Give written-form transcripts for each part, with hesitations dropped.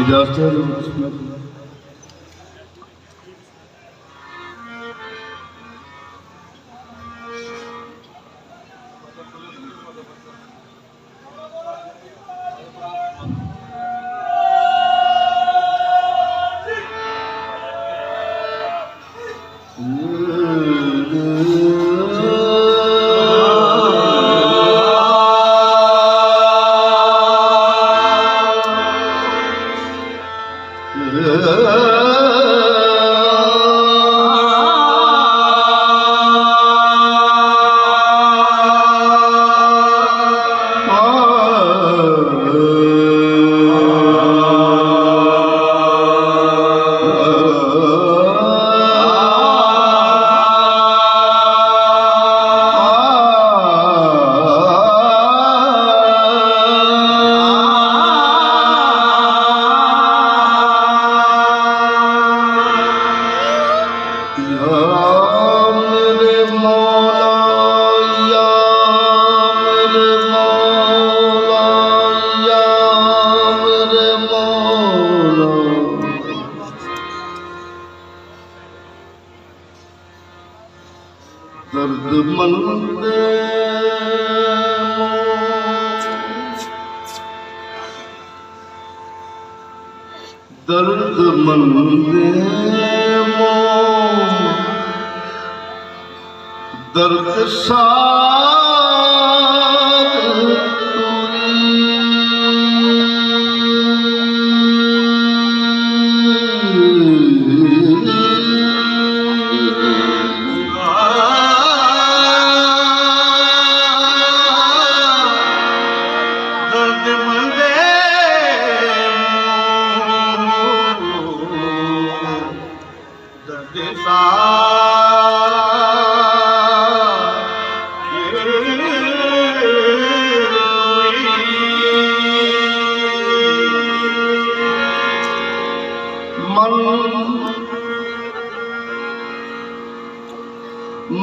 इजाजत है। दर्द मंदे दर्द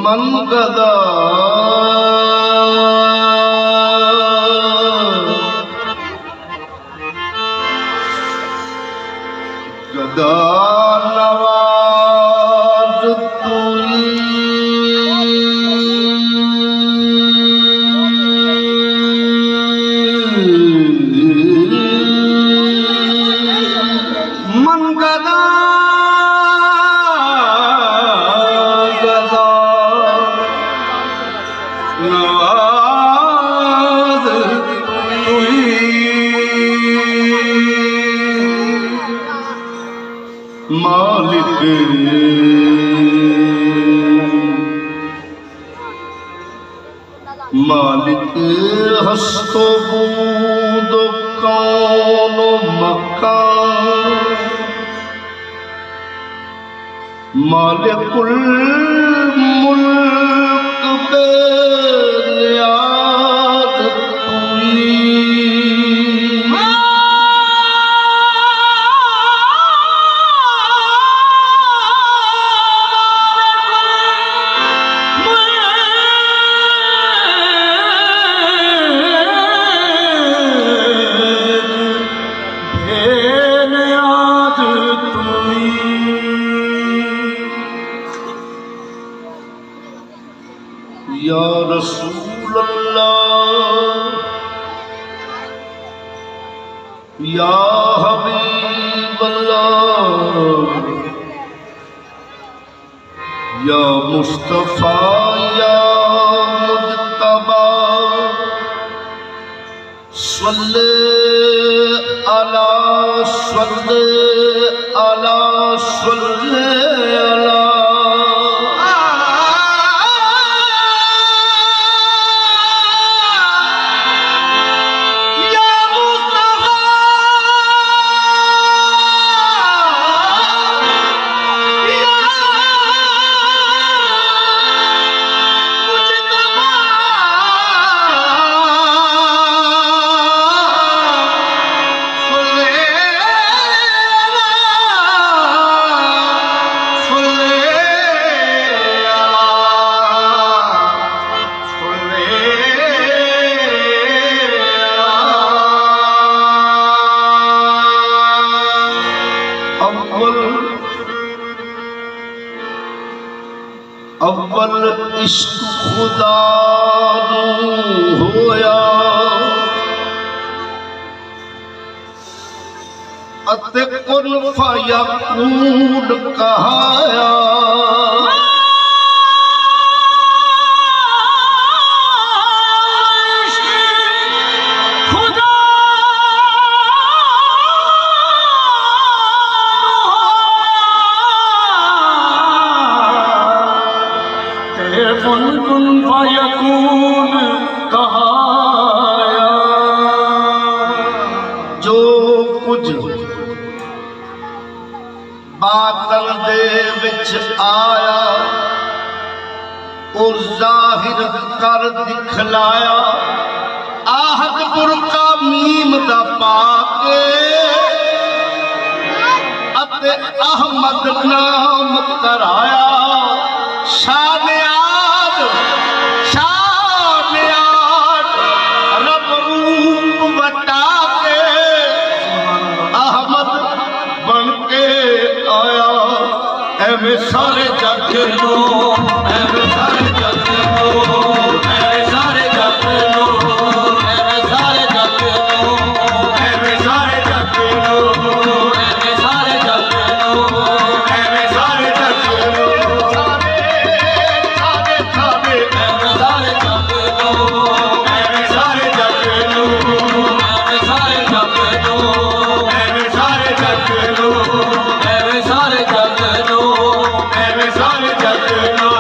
मन गदा गदा नवाज तुई मन गदा नवाज तुई मालिक मालिक हस्तो बूद कौन मकान मालिकुल मुल्क बेनियाज तुई या रसूल अल्लाह या हबीब अल्लाह या मुस्तफा या मुज्तबा सल्ले अला सल्ले अला सल्ले अला अव्वल इश्क खुदा नू होया अते कुन फयकून कहाया जो कुछ बातल दे विच आया और जाहिर कर दिखलाया आहद बुरका मीम दा पाके अते अहमद नाम कराया शानियाद शानियाद रब रूप बता के अहमद बन के आया एवे सारे जग लो एवे सारे जग लो एवे सारे जग लो एवे सारे जग लो एवे सारे जग लो एवे सारे जग लो एवे सारे जग लो सारे सारे सारे एवे सारे जग लो एवे सारे जग लो एवे सारे जग लो एवे सारे जग लो एवे सारे जग लो एवे सारे जग लो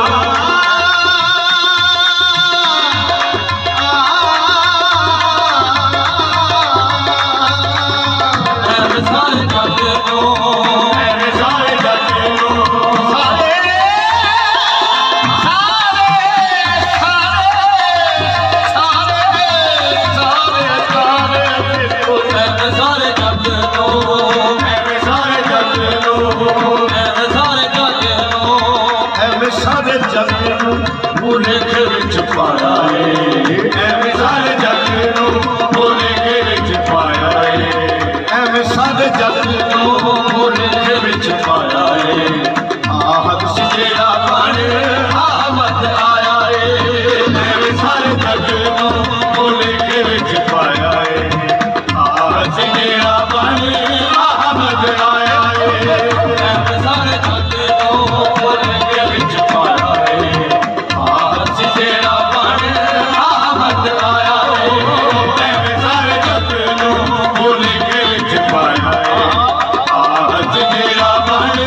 सारे जग भूले के विच पाया है एवे सारे जग भूले के विच पाया है एवे सारे जग भूले के विच पाया है आहद सिजेड़ा बन अहमद आया है एवे सारे जग भूले के विच पाया है आहद सिजेड़ा बन अहमद आया है एवे सारे जग भूले के विच पाया है आहद सिजेड़ा बन अहमद आया है एवे सारे जग भूले के विच पाया है आहद सिजेड़ा बन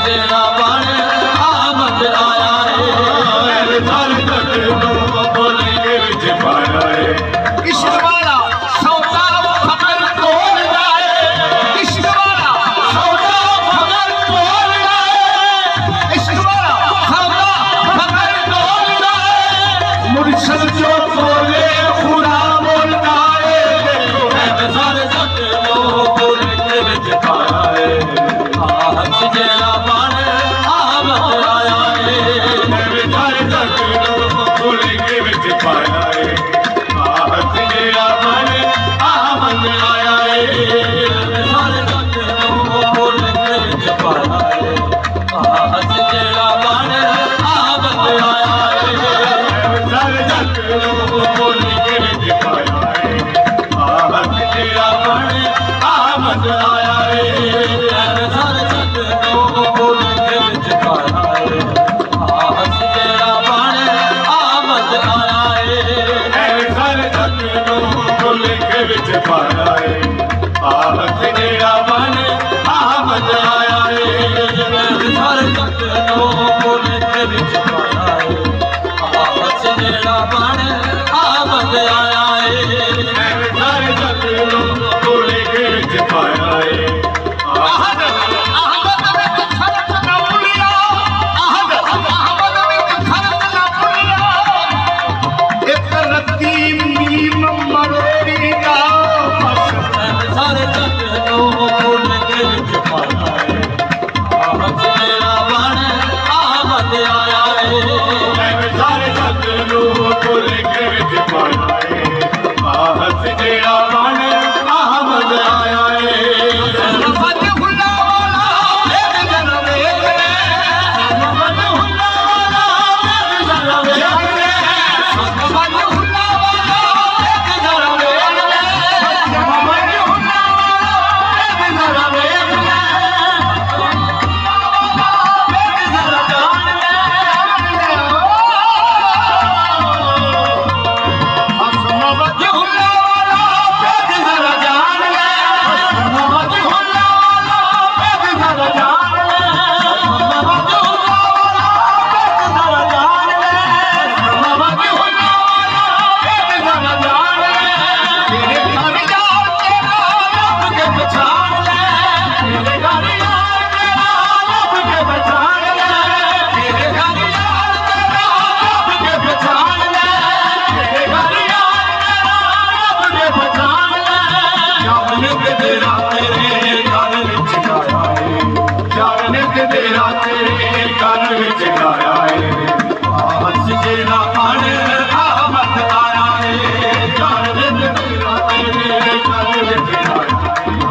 जेड़ा बन आमद आया है सारे जग नूं बोले के विच पाया है इश्क वाला सौदा खबर तोड़ जाए इश्क वाला सौदा खबर तोड़ जाए इश्क वाला सौदा खबर तोड़ जाए मुर्शद जो बोले खुदा बोलता है देखो है सारे जग नूं बोले के विच पाया है हंस जेड़ा बन आमद आया है सारे जग नूं बोले के विच पाया है हंस जेड़ा बन आमद आया है सारे जग नूं बोले के विच पाया है हंस जेड़ा बन आमद आया है सारे जग नूं बोले के विच पाया है हंस जेड़ा बन आमद आया है सारे जग नूं बोले के विच पाया है हंस जेड़ा बन आमद आया है सारे जग नूं बोले के विच पाया है हंस जेड़ा बन आमद आया है सारे जग नूं बोले के विच पाया है हंस जेड़ा बन आमद आया है सारे जग नूं बोले के विच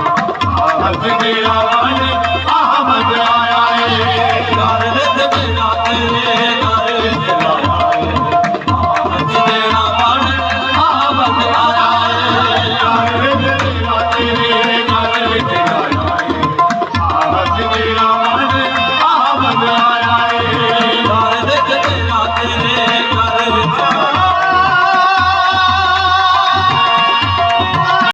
पाया है आया है